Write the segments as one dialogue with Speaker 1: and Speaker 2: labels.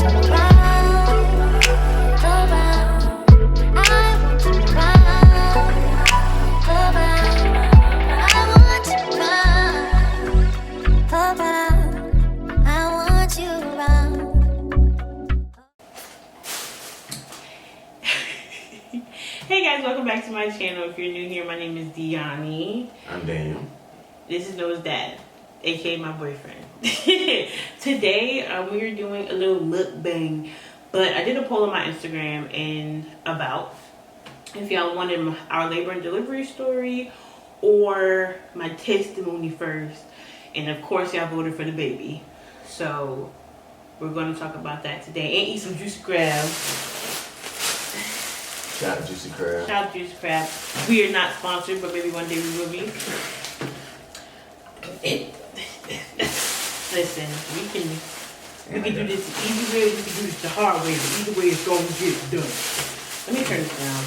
Speaker 1: Hey guys, welcome back to my channel. If you're new here, my name is Deani.
Speaker 2: I'm Daniel.
Speaker 1: This is Noah's dad, aka my boyfriend. Today we are doing a little mukbang, but I did a poll on my Instagram and about if y'all wanted our labor and delivery story or my testimony first, and of course y'all voted for the baby. So we're going to talk about that today and eat some juicy crab.
Speaker 2: Shout out Juicy Crab.
Speaker 1: Shout out Juicy Crab. We are not sponsored, but maybe one day we will be. Listen, we can do this the easy way, we can do this the hard way. But either way, it's going to get done. Let me turn this down.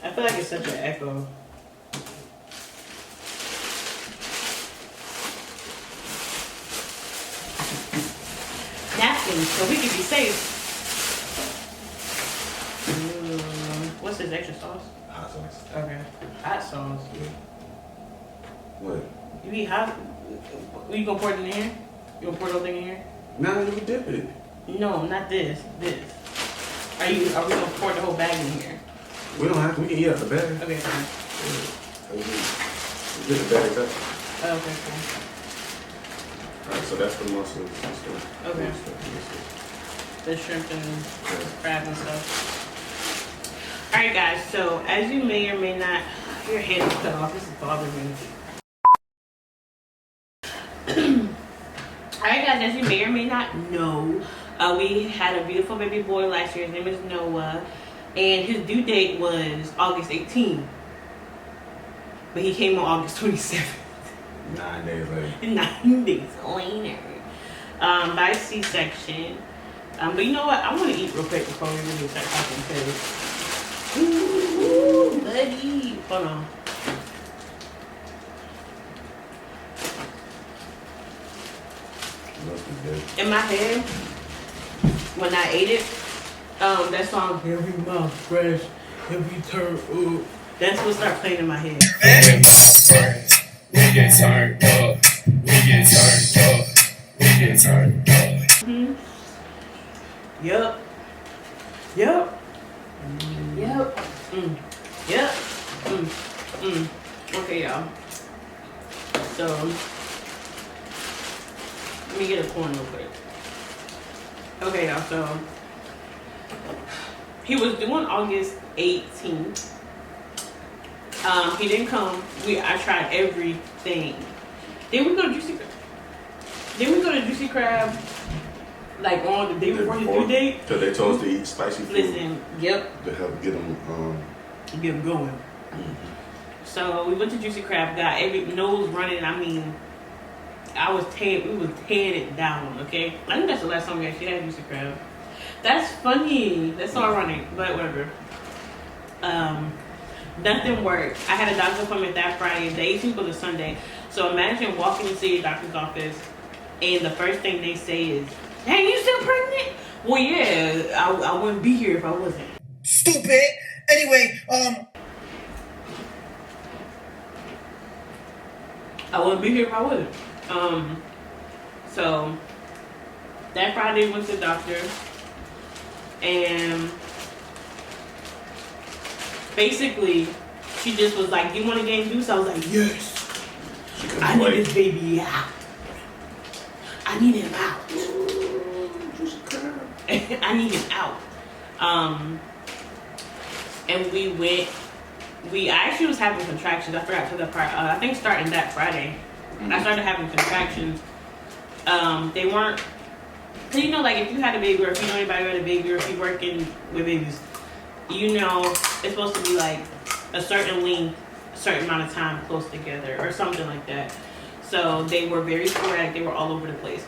Speaker 1: I feel like it's such an echo. Napkins, so we can be safe. What's this, extra sauce?
Speaker 2: Hot sauce.
Speaker 1: Okay. Hot sauce.
Speaker 2: Yeah. What?
Speaker 1: You eat hot? You gonna pour it in here? You gonna pour the whole thing in here?
Speaker 2: No, you can dip it.
Speaker 1: No, not this. This. Are we gonna pour the whole bag in here?
Speaker 2: We don't have to. We can eat out the bag.
Speaker 1: Okay, fine.
Speaker 2: We get the bags up.
Speaker 1: Okay, fine.
Speaker 2: Alright, so that's the mussels.
Speaker 1: Okay. The shrimp and crab and stuff. Alright guys, so as you may or may not, your hand is cut off. This is bothering me. Alright guys, as you may or may not know, we had a beautiful baby boy last year. His name is Noah, and his due date was August 18th, but he came on August 27th.
Speaker 2: 9 days later.
Speaker 1: 9 days later, by C-section. But you know what? I want to eat real quick before we really start talking, because ooh, buddy. Hold on. In my head, when I ate it, that song, every mouth fresh, every turn up, that's what started playing in my head.
Speaker 3: Every mouth fresh, we get turned up, we get turned up, we get turned up.
Speaker 1: Yup. Yup. Yep. Yep. Okay, y'all. So, let me get a corn real quick. Okay, y'all. So, he was due on August 18th. He didn't come. I tried everything. Then we go to Juicy Crab. Like on the day before his due date.
Speaker 2: Because they told us to eat spicy food.
Speaker 1: Listen, yep.
Speaker 2: To help get them
Speaker 1: going. So we went to Juicy Crab, got every nose running. I mean, we was tearing it down, okay? I think that's the last time we actually had Juicy Crab. That's funny. That's so ironic, but whatever. Nothing worked. I had a doctor's appointment that Friday. The 18th was a Sunday. So imagine walking into your doctor's office and the first thing they say is, "Hey, you still pregnant?" Well, yeah, I wouldn't be here if I wasn't.
Speaker 3: Stupid. Anyway,
Speaker 1: I wouldn't be here if I wasn't. So that Friday went to the doctor, and basically she just was like, "Do you want to gain juice?" I was like, "Yes." I need this baby out. I need him out. I need him out. And we went. I actually was having contractions. I forgot to the part. I think starting that Friday, I started having contractions. They weren't. So you know, like if you had a baby, or if you know anybody who had a baby, or if you're working with babies, you know it's supposed to be like a certain length, a certain amount of time close together, or something like that. So they were very sporadic. They were all over the place.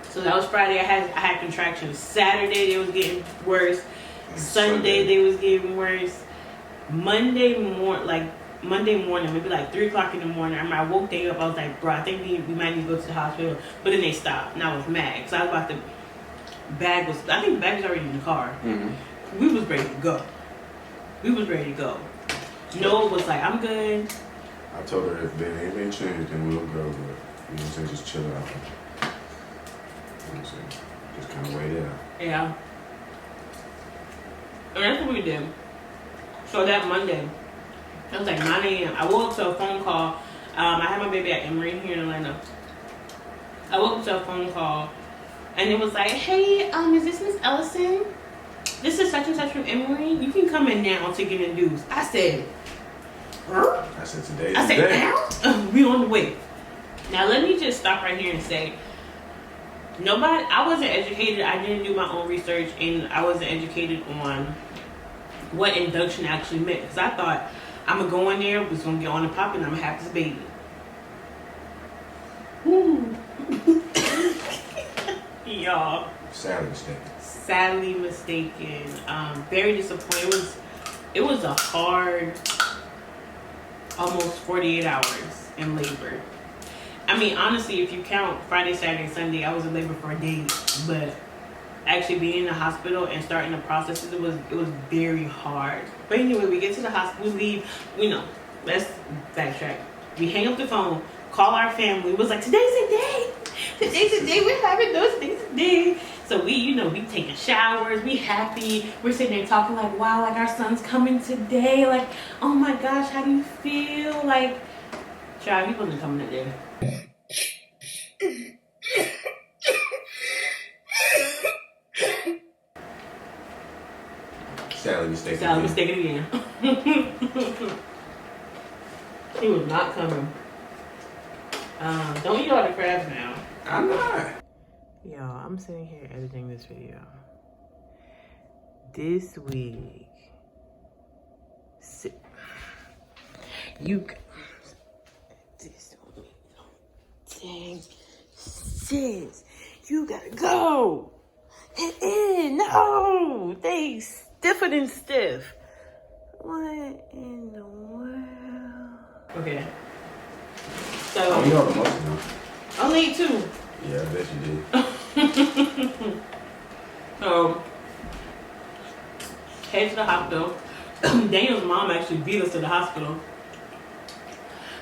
Speaker 1: So that was Friday. I had contractions. Saturday they was getting worse. Sunday they was getting worse. Monday morning, maybe like 3 o'clock in the morning. I mean, I woke day up. I was like, bro, I think we might need to go to the hospital. But then they stopped, and I was mad. So I was about to I think the bag was already in the car.
Speaker 2: Mm-hmm.
Speaker 1: We was ready to go. Noah was like, I'm good.
Speaker 2: I told her if there anything changed, then we'll go. But you know what I'm saying, just chill out. You know what I'm saying, just kind of wait it out.
Speaker 1: Yeah. And that's what we did. So that Monday, it was like 9 a.m. I woke up to a phone call. I had my baby at Emory here in Atlanta. I woke up to a phone call, and it was like, hey, is this Miss Ellison? This is such and such from Emory. You can come in now to get induced. I said, huh?
Speaker 2: I said today.
Speaker 1: I said, now? We on the way. Now, let me just stop right here and say, I wasn't educated. I didn't do my own research, and I wasn't educated on what induction actually meant. Because I thought, I'm going to go in there, was going to get on the pop, and I'm going to have this baby. Woo. Y'all. Sadly mistaken. Very disappointed. It was a hard, almost 48 hours in labor. I mean, honestly, if you count Friday, Saturday, Sunday, I was in labor for a day. But actually being in the hospital and starting the processes, it was very hard. But anyway, we get to the hospital, we leave. Let's backtrack. We hang up the phone, call our family. It was like, today's the day. Today's the day. We're having those things today. So we taking showers. We happy. We're sitting there talking like, wow, like our son's coming today. Like, oh my gosh, how do you feel? Like, child, he wasn't coming today.
Speaker 2: Sadly mistaken
Speaker 1: again. He was not coming. Don't eat all the crabs now.
Speaker 2: I'm not.
Speaker 1: Y'all, I'm sitting here editing this video. This week, dang, sis, you gotta go. No, they stiffer than stiff. What in the world? Okay. So,
Speaker 2: you know the most now.
Speaker 1: only 2.
Speaker 2: Yeah, I bet you did.
Speaker 1: So, head to the hospital. Daniel's mom actually beat us to the hospital.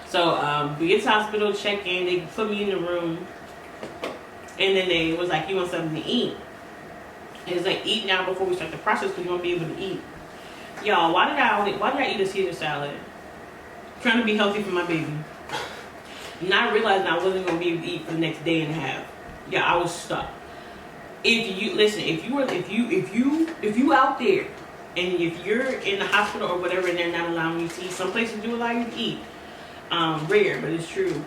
Speaker 1: So we get to the hospital, check in, they put me in the room, and then they was like, you want something to eat? And it's like, eat now before we start the process because you won't be able to eat. Y'all, why did I eat a Caesar salad? Trying to be healthy for my baby. Not realizing I wasn't gonna be able to eat for the next day and a half. Yeah, I was stuck. If you out there and if you're in the hospital or whatever and they're not allowing you to eat, some places do allow you to eat. Rare, but it's true.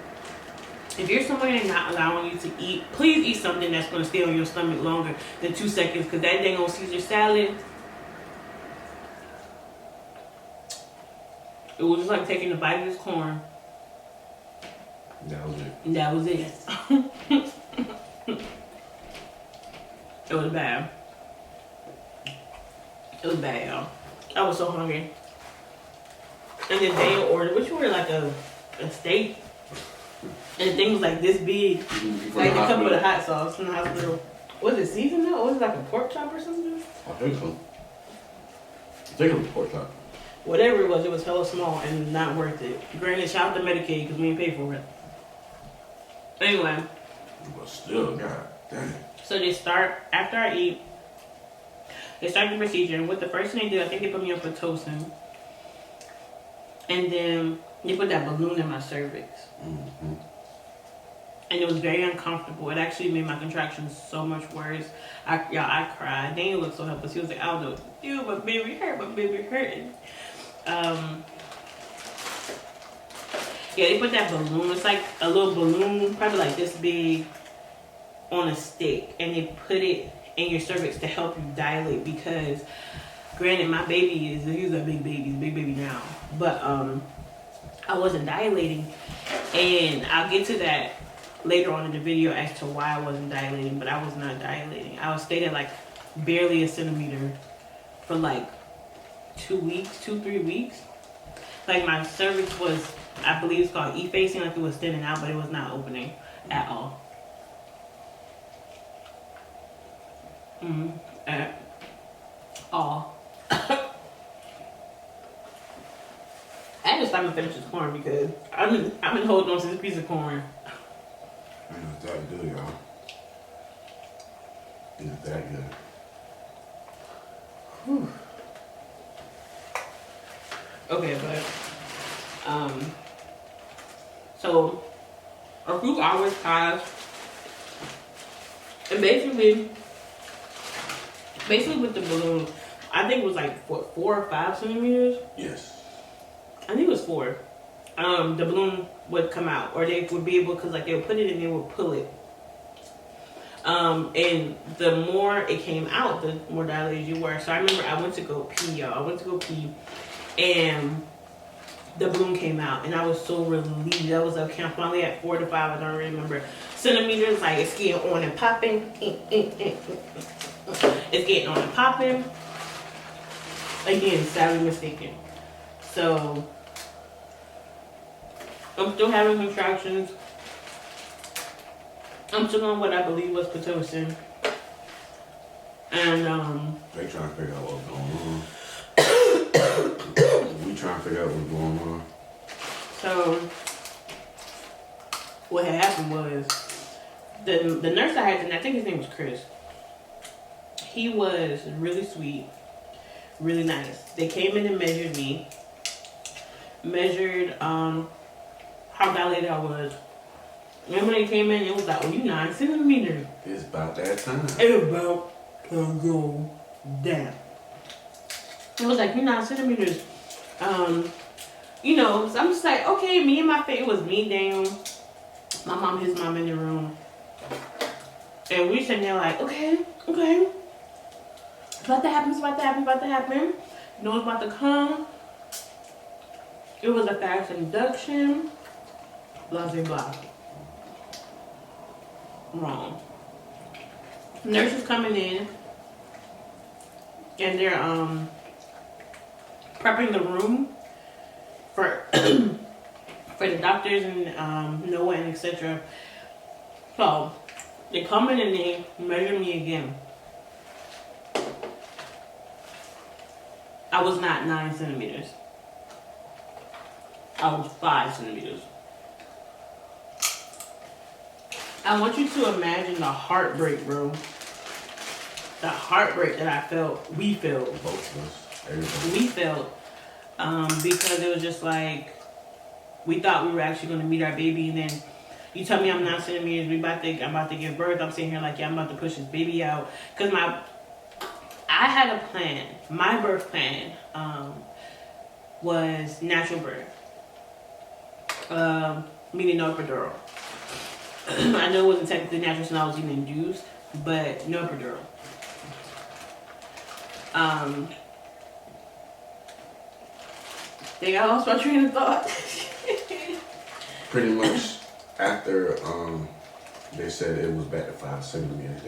Speaker 1: If you're somewhere and not allowing you to eat, please eat something that's gonna stay on your stomach longer than 2 seconds, because that dang old Caesar salad, it was just like taking a bite of this corn.
Speaker 2: That was it.
Speaker 1: And that was it. It was bad. It was bad, y'all. I was so hungry. And then they ordered, which were like a steak. And the thing was like this big. Like they come with a hot sauce from the hospital. Was it seasoned though? Or was it like a pork chop or something?
Speaker 2: I think so. I think it was pork chop.
Speaker 1: Whatever it was hella small and not worth it. Granted, shout out to Medicaid because we didn't pay for it. Anyway.
Speaker 2: But still, god damn.
Speaker 1: So they start, after I eat, they start the procedure. And what the first thing they did, I think they put me on Pitocin. And then they put that balloon in my cervix.
Speaker 2: Mm-hmm.
Speaker 1: And it was very uncomfortable. It actually made my contractions so much worse. I cried. Daniel looked so helpless. He was like, I don't know what to do. My baby hurt. My baby hurting. Yeah, they put that balloon. It's like a little balloon, probably like this big, on a stick. And they put it in your cervix to help you dilate. Because, granted, my baby he's a big baby. He's a big baby now. But I wasn't dilating. And I'll get to that later on in the video as to why I wasn't dilating. But I was not dilating. I stayed at like barely a centimeter for like 2 weeks, 2-3 weeks. Like my cervix was, I believe it's called effacing, like it was thinning out, but it was not opening at all. At all. I just time to finish this corn because I've been holding on to this piece of corn.
Speaker 2: Man, it's that good, y'all. It's that good.
Speaker 1: Whew. Okay, but so our food always ties, and basically with the balloon, I think it was like what 4 or 5 centimeters.
Speaker 2: Yes.
Speaker 1: I think it was 4. The balloon would come out, or they would be able, because like they would put it and they would pull it. And the more it came out, the more dilated you were. So I remember I went to go pee, y'all. I went to go pee, and the balloon came out, and I was so relieved. I was okay. I'm finally at 4 to 5. I don't remember centimeters. Like it's getting on and popping. It's getting on and popping. Again, sadly mistaken. So I'm still having contractions. I'm still on what I believe was Pitocin. And
Speaker 2: They trying to figure out what's going on. We trying to figure out what's going on.
Speaker 1: so what had happened was the nurse I had, and I think his name was Chris. He was really sweet, really nice. They came in and measured me, measured how dilated I was. And when they came in, it was like, oh, you 9 centimeters.
Speaker 2: It's about that time.
Speaker 1: It's about to go down. It was like, you 9 centimeters. You know, so I'm just like, okay, me and my family, it was me, Daniel, my mom, his mom in the room. And we sitting there like, okay. It's about to happen, it's about to happen, it's about to happen. You know it's about to come. It was a fast induction. Blah, blah, blah. Wrong. Nurse is coming in, and they're prepping the room for for the doctors and Noah and etc. So they come in and they measure me again. I was not 9 centimeters. I was 5 centimeters. I want you to imagine the heartbreak, bro. The heartbreak that I felt, we felt.
Speaker 2: Both of us. Everybody.
Speaker 1: We felt. Because it was just like, we thought we were actually going to meet our baby, and then you tell me I'm 9 centimeters, I'm about to give birth. I'm sitting here like, yeah, I'm about to push this baby out. Because I had a plan. My birth plan was natural birth. Meaning no epidural. I know it wasn't technically natural since I was even induced, but no epidural. Think I lost my train of thought.
Speaker 2: Pretty much after they said it was back to 5 centimeters,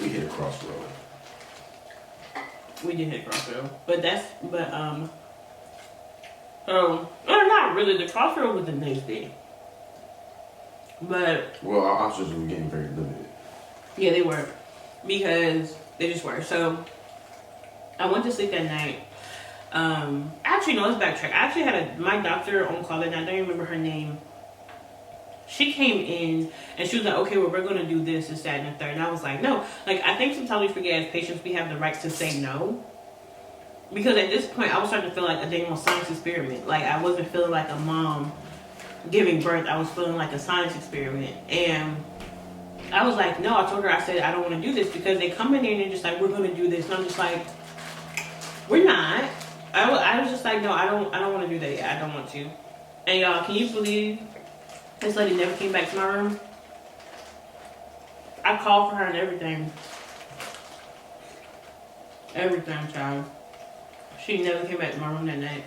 Speaker 2: we hit a crossroad.
Speaker 1: We did hit crossroad, not really. The crossroad was the next day. But
Speaker 2: Well, our options were getting very limited.
Speaker 1: yeah, they were, because they just were. So I went to sleep that night. Actually, no, let's backtrack. I actually had my doctor on call that night. I don't even remember her name. She came in and she was like, okay, well, we're going to do this, that, and the third. And I was like, no. Like, I think sometimes we forget as patients we have the right to say no. Because at this point, I was starting to feel like a dang science experiment. Like, I wasn't feeling like a mom giving birth. I was feeling like a science experiment. And I was like, no. I told her, I said, I don't want to do this, because they come in there and they're just like, we're going to do this. And I'm just like, we're not. I was just like, no, I don't want to do that yet. I don't want to. And y'all, can you believe this lady never came back to my room? I called for her and everything. Everything, child. She never came back to my room that night.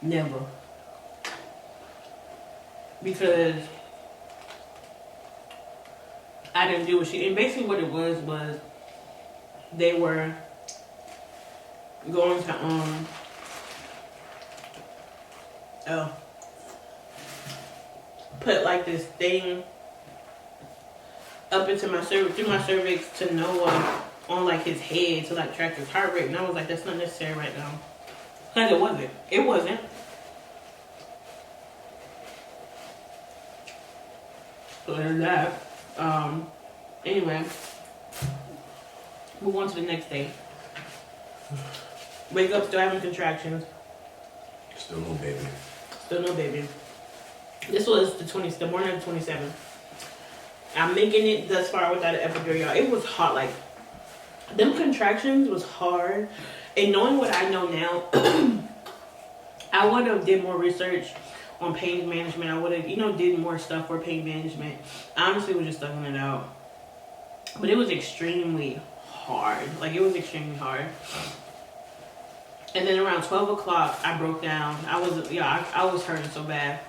Speaker 1: Never. Because I didn't do what she... And basically what it was they were going to put like this thing up into my through my cervix to Noah on like his head to like track his heart rate, and I was like, that's not necessary right now, because it wasn't. It wasn't. So there's that. Anyway, move on to the next day. Wake up, still having contractions.
Speaker 2: Still no baby.
Speaker 1: Still no baby. This was the morning of the 27th. I'm making it thus far without an epidural, y'all. It was hard. Like, them contractions was hard. And knowing what I know now, I would have did more research on pain management. I would have, did more stuff for pain management. I honestly was just thugging it out. But it was extremely hard. Like, it was extremely hard. And then around 12 o'clock, I broke down. I was hurting so bad.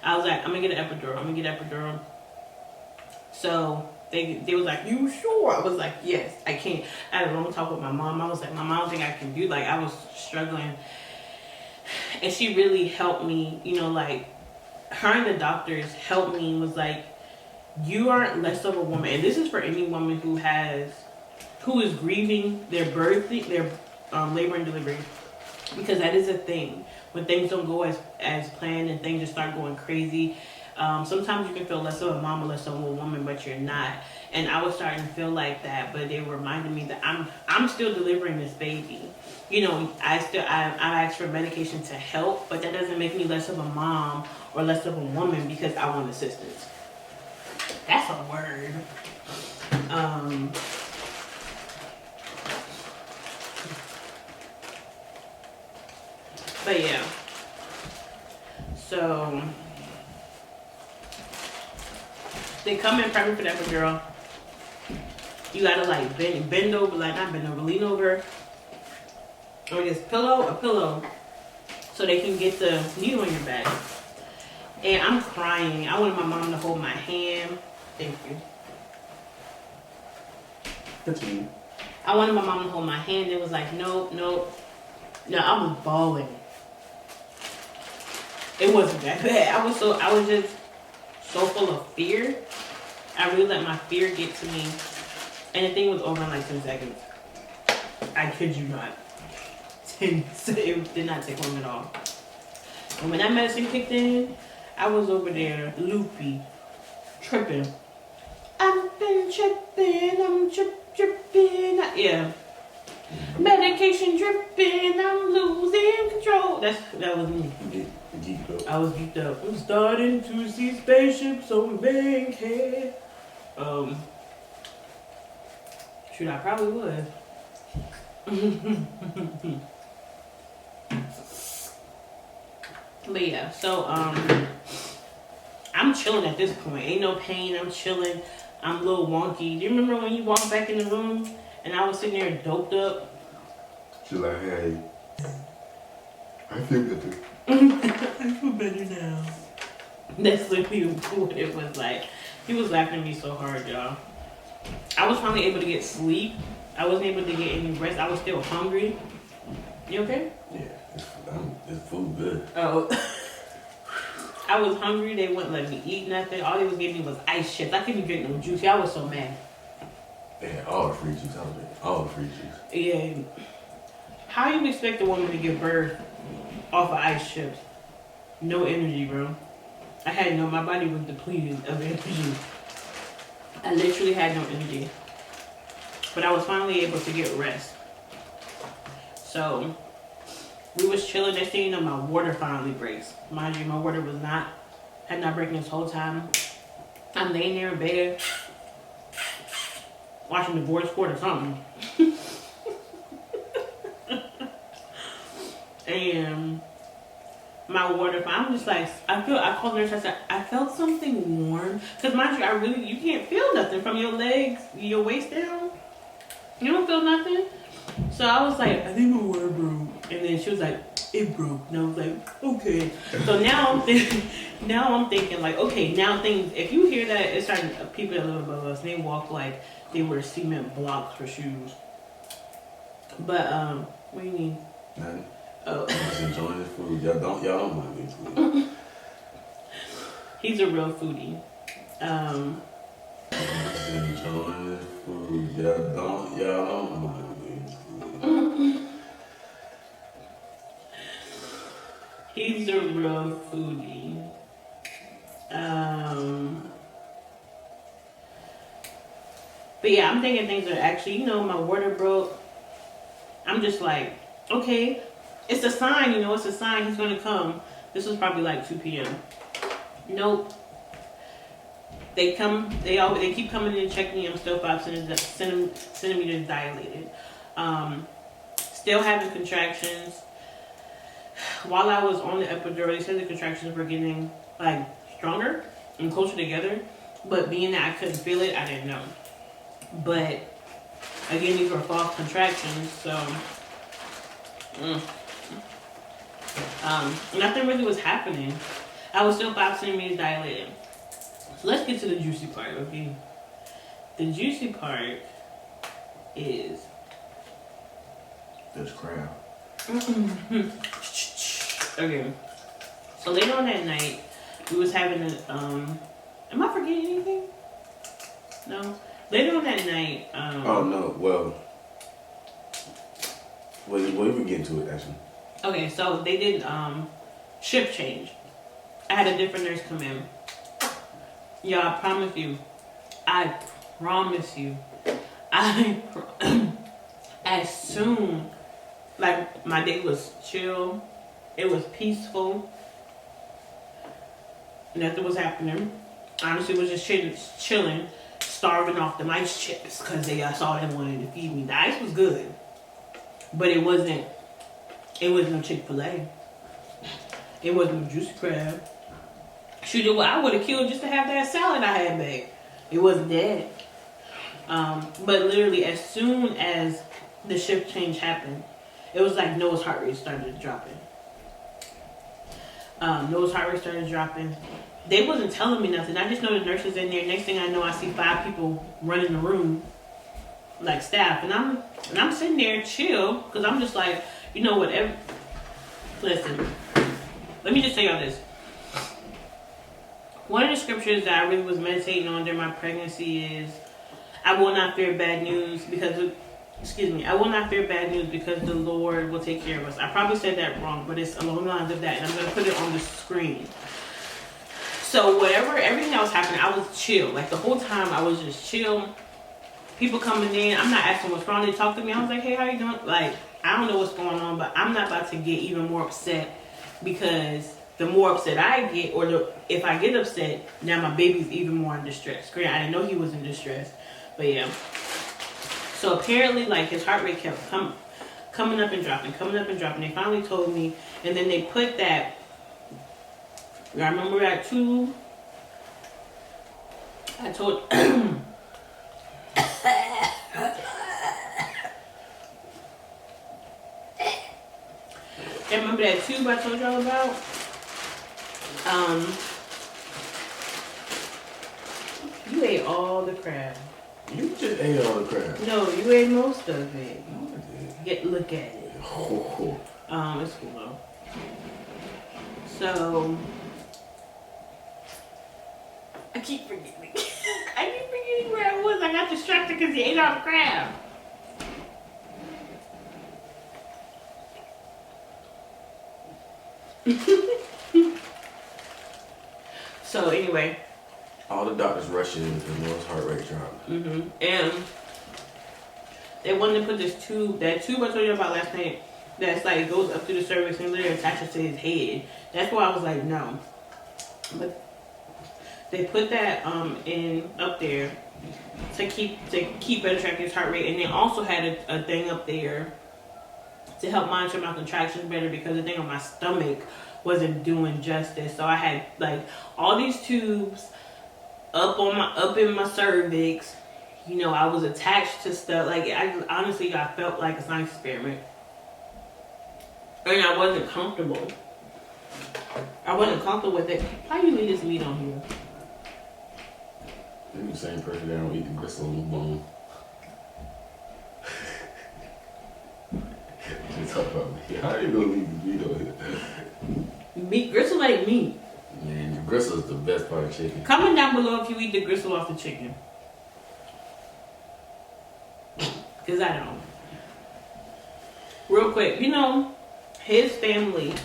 Speaker 1: I was like, I'm gonna get an epidural. So they was like, you sure? I was like, yes, I can. I had a long talk with my mom. I was like, Mom, I don't think I can do. Like, I was struggling. And she really helped me, like, her and the doctors helped me, was like, you aren't less of a woman. And this is for any woman who is grieving their labor and delivery. Because that is a thing. When things don't go as planned and things just start going crazy, sometimes you can feel less of a mom or less of a woman, but you're not. And I was starting to feel like that, but they reminded me that I'm still delivering this baby. I asked for medication to help, but that doesn't make me less of a mom or less of a woman because I want assistance. That's a word. But yeah. So they come in prepping for the epidural. You gotta like bend over, like not bend over, lean over. Or just a pillow, so they can get the needle in your back. And I'm crying. I wanted my mom to hold my hand. Thank you.
Speaker 2: Continue.
Speaker 1: I wanted my mom to hold my hand. It was like, nope. No, I was bawling. It wasn't that bad. I was just so full of fear. I really let my fear get to me. And the thing was over in like 10 seconds. I kid you not. It did not take long at all. And when that medicine kicked in, I was over there loopy, tripping. I've been tripping, I'm tripping. Yeah. Medication dripping, I'm losing control. That was me.
Speaker 2: Geeked up.
Speaker 1: I was geeked up. I'm starting to see spaceships on Bankhead. Shoot, I probably would. But yeah, so I'm chilling at this point. Ain't no pain. I'm chilling. I'm a little wonky. Do you remember when you walked back in the room and I was sitting there doped up?
Speaker 2: She's like, hey, I feel better.
Speaker 1: I feel better now. That's literally what it was like. He was laughing at me so hard, y'all. I was finally able to get sleep. I wasn't able to get any rest. I was still hungry. You okay?
Speaker 2: Yeah, it's food good.
Speaker 1: Oh. I was hungry. They wouldn't let me eat nothing. All they was giving me was ice chips. I couldn't drink no juice. I was so mad.
Speaker 2: They had all the free juice out there. All the free juice.
Speaker 1: Yeah. How you expect a woman to give birth off of ice chips? No energy, bro. My body was depleted of energy. I literally had no energy. But I was finally able to get rest. So, we was chilling. Next thing you know, my water finally breaks. Mind you, my water had not breaking this whole time. I'm laying there in bed, watching the board sport or something. And my water, I'm just like, I called the nurse, I said, I felt something warm. Because mind you, you can't feel nothing from your legs, your waist down. You don't feel nothing. So I was like, I think my water broke. And then she was like, it broke. And I was like, okay. So now I'm thinking like, okay, now things, if you hear that, it's starting, people that live above us, they walk like they were cement blocks for shoes. But, what do you mean?
Speaker 2: Nothing.
Speaker 1: Oh.
Speaker 2: I'm just enjoying this food. Y'all don't mind me food.
Speaker 1: He's a real foodie.
Speaker 2: Just enjoying this food. Y'all don't mind.
Speaker 1: He's a real foodie. But yeah, I'm thinking things are actually, my water broke. I'm just like, okay, it's a sign, it's a sign he's gonna come. This was probably like 2 p.m. Nope. They keep coming in and checking me. I'm still 5 centimeters dilated. Still having contractions. While I was on the epidural, they said the contractions were getting like stronger and closer together. But being that I couldn't feel it, I didn't know. But again, these were false contractions, so nothing really was happening. I was still 5 centimeters dilated. So let's get to the juicy part, okay? The juicy part is
Speaker 2: this crab.
Speaker 1: Okay. So later on that night, we was having a am I forgetting anything? No. Later on that night,
Speaker 2: oh no, well we can get into it actually.
Speaker 1: Okay, so they did shift change. I had a different nurse come in. Y'all, I promise you, as soon, like, my day was chill, it was peaceful, nothing was happening. Honestly, was just chilling, starving off the ice chips because they saw them wanted to feed me. The ice was good, but it wasn't no Chick-fil-A. It wasn't no juicy crab. Shoot, I would have killed just to have that salad I had back. It wasn't that. But literally, as soon as the shift change happened, it was like Noah's heart rate started dropping. Noah's heart rate started dropping. They wasn't telling me nothing. I just know the nurses in there. Next thing I know, I see 5 people running the room, like staff, and I'm sitting there chill because I'm just like, whatever. Listen, let me just tell y'all this. One of the scriptures that I really was meditating on during my pregnancy is, I will not fear bad news because the Lord will take care of us. I probably said that wrong, but it's along the lines of that, and I'm going to put it on the screen. So everything that was happening, I was chill. Like, the whole time, I was just chill. People coming in, I'm not asking what's wrong. They talk to me. I was like, hey, how you doing? Like, I don't know what's going on, but I'm not about to get even more upset, because the more upset I get, if I get upset, now my baby's even more in distress. Great, I didn't know he was in distress, but yeah. So apparently, like, his heart rate kept coming up and dropping. They finally told me, and then they put that. I remember at 2. I told. And remember that tube I told y'all about? You ate all the crab.
Speaker 2: You just ate all the crab.
Speaker 1: No, you ate most of it.
Speaker 2: No, I did.
Speaker 1: Look at it.
Speaker 2: Oh.
Speaker 1: It's cool though. So I keep forgetting. Where I was. I got distracted because he ate all the crab. So anyway,
Speaker 2: all the doctors rushing in because Noah's heart rate dropped.
Speaker 1: And they wanted to put this tube, that tube I told you about last night, that's like goes up to the cervix and literally attaches to his head. That's why I was like, no. But they put that in up there to keep better track of his heart rate, and they also had a thing up there to help monitor my contractions better, because the thing on my stomach wasn't doing justice. So I had like all these tubes up in my cervix. I was attached to stuff. Like, I felt like a science experiment, and I wasn't comfortable. With it. How you leave this meat on here?
Speaker 2: You're the same person that don't eat the gristle on the bone. You talk about me. How you gonna leave the meat on here?
Speaker 1: Meat, gristle ain't meat.
Speaker 2: Man, the gristle is the best part of chicken.
Speaker 1: Comment down below if you eat the gristle off the chicken. Because I don't. Real quick, you know, his family,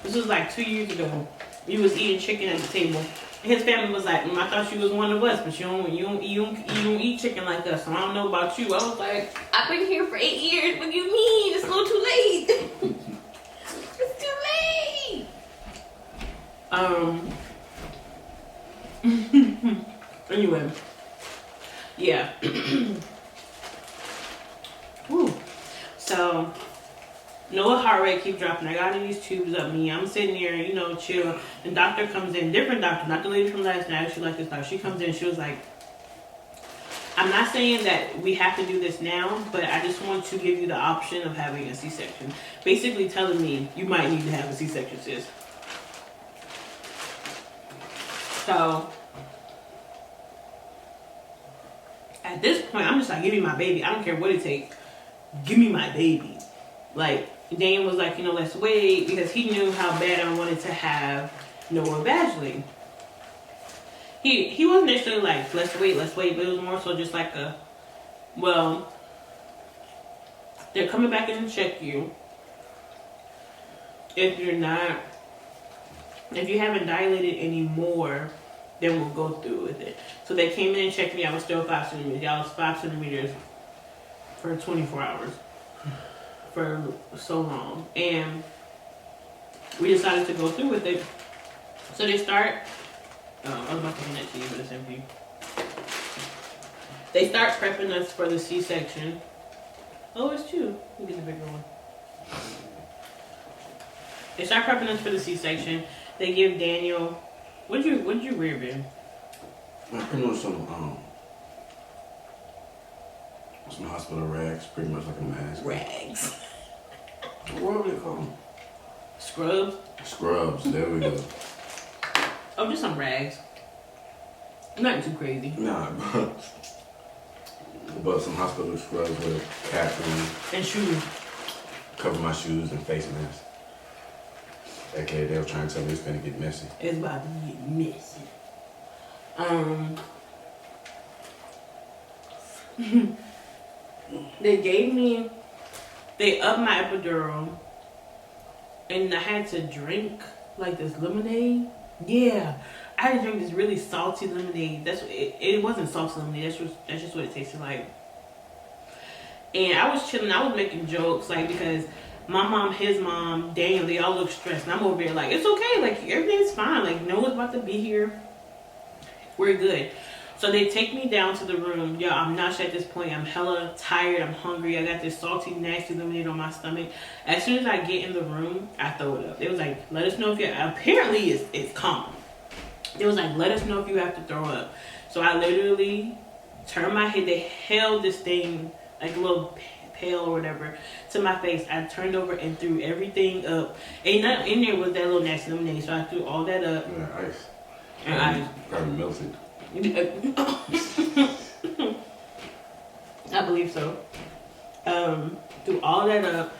Speaker 1: this was like 2 years ago, he was eating chicken at the table. His family was like, I thought you was one of us, but you don't eat chicken like us, so I don't know about you. I was like, I've been here for 8 years. What do you mean? It's a little too late. It's too late. Anyway, yeah. Woo. So, Noah's heart rate keeps dropping. I got these tubes up me. I'm sitting there, you know, chill. The doctor comes in, different doctor, not the lady from last night. She like this doctor. She comes in, she was like, I'm not saying that we have to do this now, but I just want to give you the option of having a C-section. Basically telling me you might need to have a C-section, sis. So, at this point, I'm just like, give me my baby. I don't care what it takes. Give me my baby. Like, Dane was like, you know, let's wait, because he knew how bad I wanted to have Noah vaginally. He wasn't necessarily like, let's wait, but it was more so just like a, well, they're coming back in to check you. If you haven't dilated anymore, then we'll go through with it. So they came in and checked me. I was still 5 centimeters. I was 5 centimeters for 24 hours. For so long. And we decided to go through with it. So they start, I was about to hand that to you, but it's empty. They start prepping us for the C-section. Oh, it's 2. Let me get the bigger one. They start prepping us for the C-section. They give Daniel, what'd you wear, Ben?
Speaker 2: I pretty much some hospital rags, pretty much like a mask.
Speaker 1: Rags.
Speaker 2: What do they call them?
Speaker 1: Scrubs?
Speaker 2: Scrubs, there we go.
Speaker 1: Oh, just some rags. Nothing too crazy.
Speaker 2: Nah, but some hospital scrubs with a cap
Speaker 1: and shoes.
Speaker 2: Cover my shoes and face mask. Okay, they were trying to tell me it's gonna get messy.
Speaker 1: It's about to get messy. They upped my epidural, and I had to drink like this lemonade. Yeah, I had to drink this really salty lemonade. It wasn't salty lemonade. That's just what it tasted like. And I was chilling. I was making jokes like, because my mom, his mom, Daniel, they all look stressed, and I'm over there like, it's okay. Like, everything's fine. Like, Noah's about to be here. We're good. So they take me down to the room. Yo, I'm nauseous at this point. I'm hella tired. I'm hungry. I got this salty, nasty lemonade on my stomach. As soon as I get in the room, I throw it up. It was like, let us know if you... Apparently, it's common. It was like, let us know if you have to throw up. So I literally turned my head. They held this thing, like a little pail or whatever, to my face. I turned over and threw everything up. And not in there was that little nasty lemonade. So I threw all that up.
Speaker 2: Yeah, ice.
Speaker 1: And ice.
Speaker 2: Probably melted.
Speaker 1: I believe so. Threw all that up,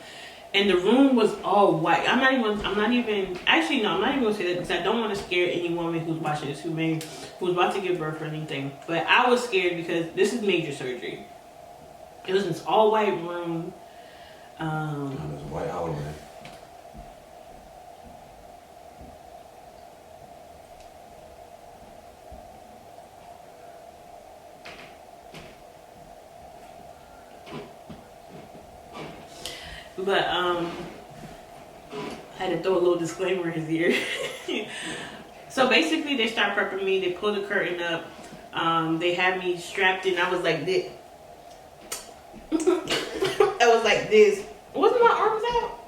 Speaker 1: and the room was all white. I'm not even gonna say that, because I don't want to scare any woman who's watching this who's about to give birth or anything. But I was scared because this is major surgery. It was this all white room.
Speaker 2: There's a white hallway.
Speaker 1: But I had to throw a little disclaimer in his ear. So basically, they start prepping me. They pull the curtain up. They had me strapped in. I was like this. I was like this. Wasn't my arms out?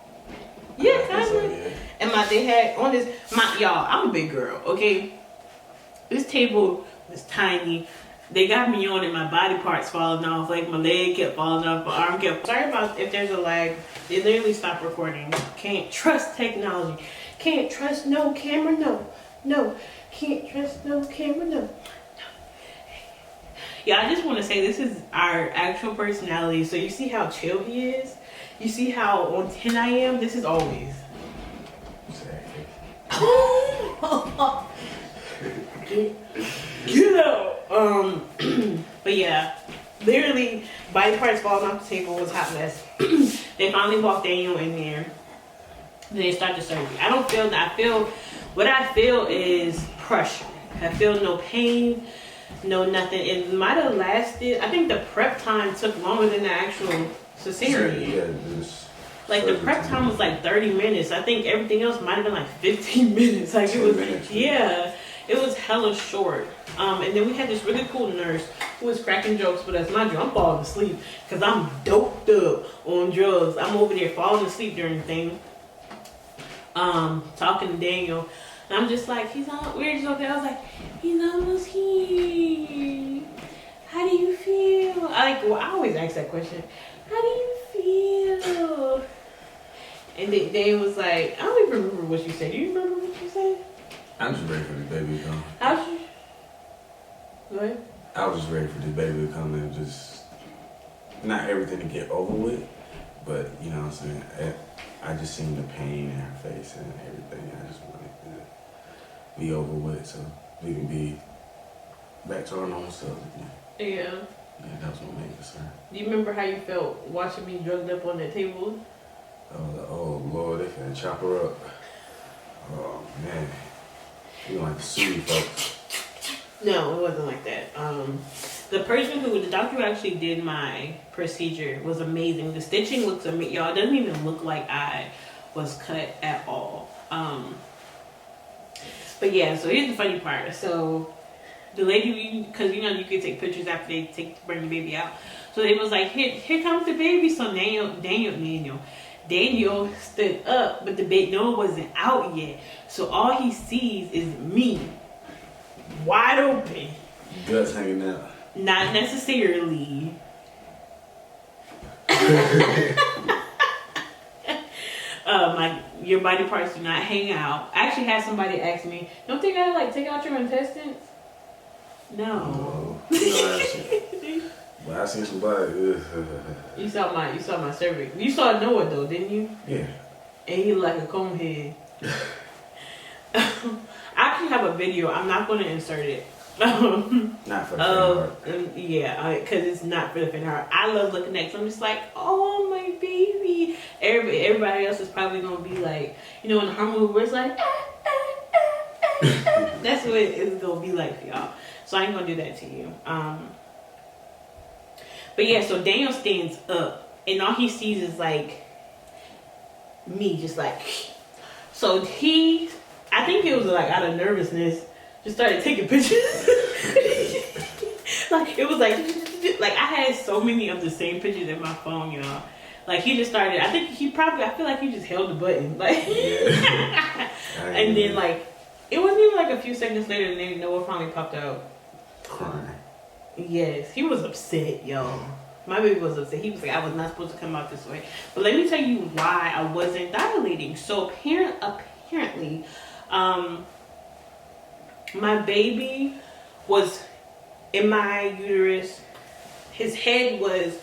Speaker 1: Yeah, kind of. Yeah. And they had on this. Y'all, I'm a big girl. Okay, this table was tiny. They got me on it, my body parts falling off, like my leg kept falling off, my arm kept... Sorry about if there's a lag. They literally stopped recording. Can't trust technology. Can't trust no camera, no. No. Can't trust no camera, no. Yeah, I just want to say this is our actual personality. So you see how chill he is? You see how on 10 I am? This is always.
Speaker 2: Exactly.
Speaker 1: Get out. But yeah, literally body parts falling off the table was a hot mess. They finally walked Daniel in there. Then they start the surgery. What I feel is pressure. I feel no pain, no nothing. It might have lasted, I think the prep time took longer than the actual cesarean.
Speaker 2: Yeah,
Speaker 1: like the prep time was like 30 minutes. I think everything else might have been like 15 minutes. Like it was, yeah, it was hella short. And then we had this really cool nurse who was cracking jokes with us. Mind you, I'm falling asleep because I'm doped up on drugs. I'm over there falling asleep during the thing. Talking to Daniel. And I'm just like, we're just okay. I was like, he's almost here. How do you feel? I always ask that question. How do you feel? And Daniel was like, I don't even remember what you said. Do you remember what you said?
Speaker 2: I'm just ready for this baby to come.
Speaker 1: How'd you? Go ahead.
Speaker 2: I was just ready for this baby to come and just, not everything to get over with, but you know what I'm saying? I just seen the pain in her face and everything. I just wanted to be over with so we can be back to our normal selves again.
Speaker 1: Yeah.
Speaker 2: Yeah, that was my main concern.
Speaker 1: Do you remember how you felt watching me drugged up on that table?
Speaker 2: I was like, oh Lord, they finna chop her up. Oh man. We gonna have to sue you folks.
Speaker 1: No, it wasn't like that. The doctor who actually did my procedure was amazing. The stitching looks amazing. Y'all, it doesn't even look like I was cut at all. But yeah, so here's the funny part. So the lady, because you know you can take pictures after they bring the baby out. So it was like, here comes the baby. So Daniel stood up, but the baby wasn't out yet. So all he sees is me, wide open.
Speaker 2: Guts hanging out.
Speaker 1: Not necessarily. Your body parts do not hang out. I actually had somebody ask me, don't they gotta like take out your intestines? No.
Speaker 2: But I seen somebody.
Speaker 1: You saw my cervix. You saw Noah though, didn't you?
Speaker 2: Yeah.
Speaker 1: And he like a comb head. I actually have a video. I'm not going to insert it.
Speaker 2: Not for the faint heart.
Speaker 1: Yeah, because it's not for the faint heart. I love looking at it. So I'm just like, oh my baby. Everybody else is probably going to be like, you know, in the horror movie where it's like, that's what it's going to be like for y'all. So I ain't going to do that to you. But yeah, so Daniel stands up and all he sees is like me just like, so I think it was like out of nervousness, just started taking pictures. Like it was like I had so many of the same pictures in my phone, y'all. Like he just started, I feel like he just held the button. Like
Speaker 2: yeah.
Speaker 1: And then like, it wasn't even like a few seconds later and then Noah finally popped out.
Speaker 2: Crying.
Speaker 1: Yes, he was upset, y'all. My baby was upset. He was like, I was not supposed to come out this way. But let me tell you why I wasn't dilating. So apparently, my baby was in my uterus. His head was,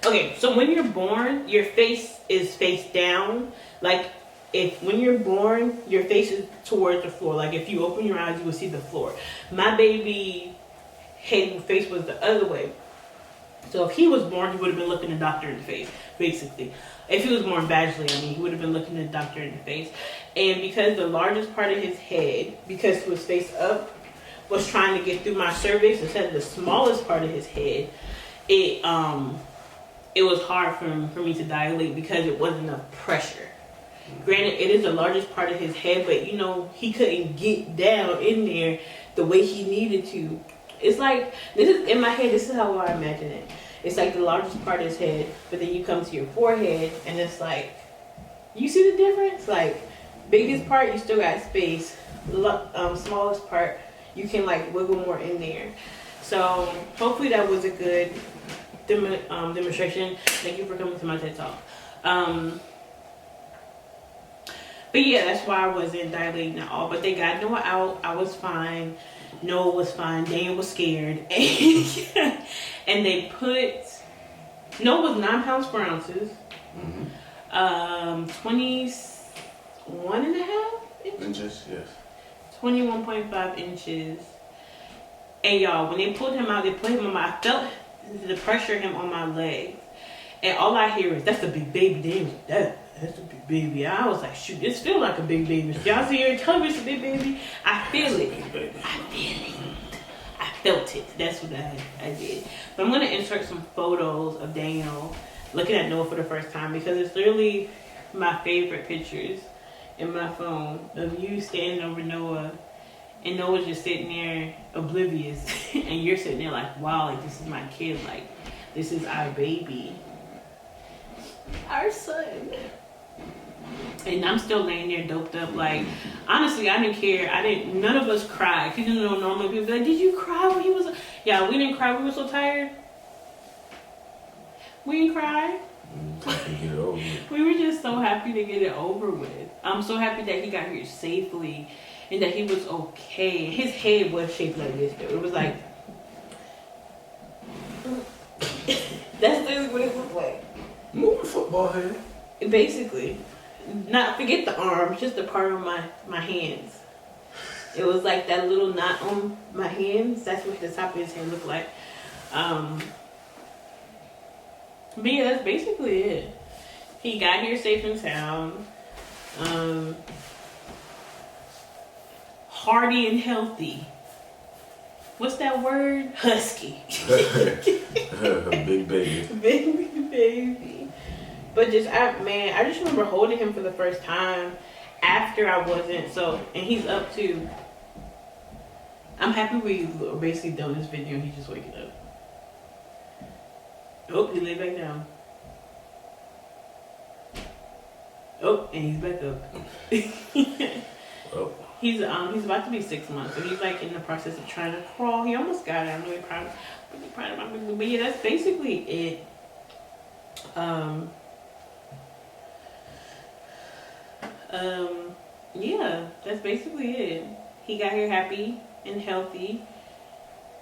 Speaker 1: okay, so when you're born, your face is face down. Like, when you're born, your face is towards the floor. Like, if you open your eyes, you will see the floor. My baby head and face was the other way. So if he was born, he would have been looking the doctor in the face, basically. If he was born vaginally, he would have been looking the doctor in the face. And because the largest part of his head, because he was face up, was trying to get through my cervix instead of the smallest part of his head, it was hard for me to dilate because it wasn't enough pressure. Granted, it is the largest part of his head, but you know, he couldn't get down in there the way he needed to. It's like, this is in my head, this is how I imagine it. It's like the largest part of his head, but then you come to your forehead, and it's like, you see the difference? Like, biggest part, you still got space. Smallest part, you can like wiggle more in there. So, hopefully that was a good demonstration. Thank you for coming to my TED Talk. But yeah, that's why I wasn't dilating at all. But they got Noah out. I was fine. Noah was fine. Daniel was scared. And they put... Noah was 9 pounds 4 ounces.
Speaker 2: Mm-hmm.
Speaker 1: 21 and a half
Speaker 2: inches. Yes.
Speaker 1: 21.5 inches. And y'all, when they pulled him out, they put him on my... I felt to pressure him on my legs. And all I hear is, that's a big baby. They was like, that's a big baby. I was like, shoot, this feel like a big baby. Y'all see her tell me it's a big baby? I feel it. I feel it. I felt it. That's what I did. But I'm going to insert some photos of Daniel looking at Noah for the first time, because it's literally my favorite pictures in my phone of you standing over Noah, and Noah's just sitting there oblivious, and you're sitting there like, wow, like this is my kid, like this is our baby, our son. And I'm still laying there doped up. Like, honestly, I didn't care. None of us cried. Cause you know, normally people be like, did you cry when he was? Yeah, we didn't cry. We were so tired. We didn't cry.
Speaker 2: Get it over with.
Speaker 1: We were just so happy to get it over with. I'm so happy that he got here safely and that he was okay. His head was shaped like this, though. It was like, that's literally what it looked like.
Speaker 2: Move the football head.
Speaker 1: Basically. Not forget the arms, just the part of my hands. It was like that little knot on my hands. That's what the top of his head looked like. But yeah, that's basically it. He got here safe and sound. Hearty and healthy. What's that word? Husky.
Speaker 2: Big baby.
Speaker 1: Big baby. But I just remember holding him for the first time after I wasn't, and he's up too. I'm happy we basically done this video and he's just waking up. Oh, he lay back down. Oh, and he's back up.
Speaker 2: Well.
Speaker 1: He's about to be 6 months, so he's like in the process of trying to crawl. He almost got it. I'm really proud of my baby. But yeah, that's basically it. Yeah, that's basically it. He got here happy and healthy.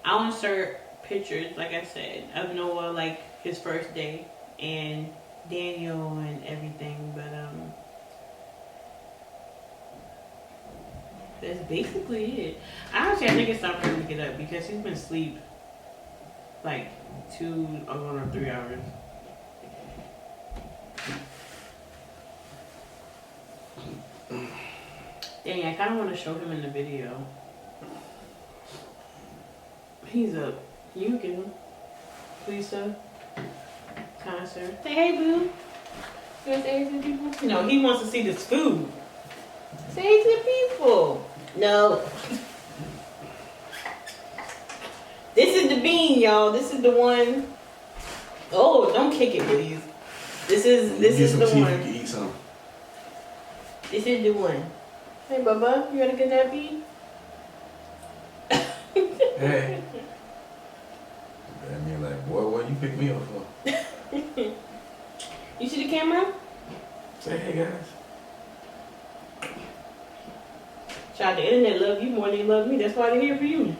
Speaker 1: I'll insert pictures, like I said, of Noah, like his first day, and Daniel and everything, but that's basically it. I think it's time for him to get up because he's been asleep like 2 or 3 hours. Dang, I kind of want to show him in the video. He's up. You get him. Please, sir. Kind sir. Say hey, boo. You want to say hey to the people? No, he wants to see this food. Say hey to the people. No. This is the bean, y'all. This is the one. Oh, don't kick it, please. This is the one.
Speaker 2: You can eat some.
Speaker 1: This is the one. Hey, Bubba, you wanna get that bean?
Speaker 2: Hey. I mean, like, boy, what you pick me up for?
Speaker 1: You see the camera?
Speaker 2: Say hey, guys.
Speaker 1: Child, the internet love you more than they love me. That's why they're here for you.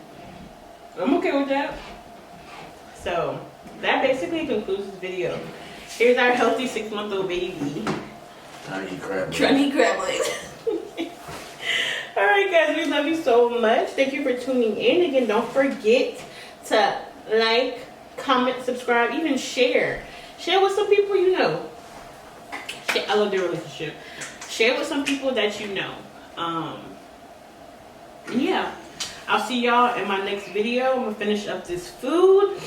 Speaker 1: I'm okay with that. So, that basically concludes this video. Here's our healthy 6-month-old baby.
Speaker 2: Trying to eat crab legs.
Speaker 1: Trying to eat crab legs. Alright guys, we love you so much. Thank you for tuning in. Again, don't forget to like, comment, subscribe, even share. Share with some people you know. I love their relationship. Share with some people that you know. Yeah. I'll see y'all in my next video. I'm gonna finish up this food.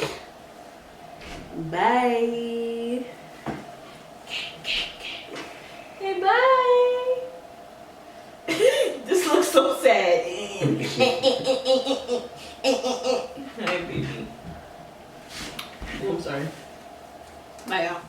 Speaker 1: Bye. Hey, bye. This looks so sad. Hi, baby. Oh, I'm sorry. Bye, y'all.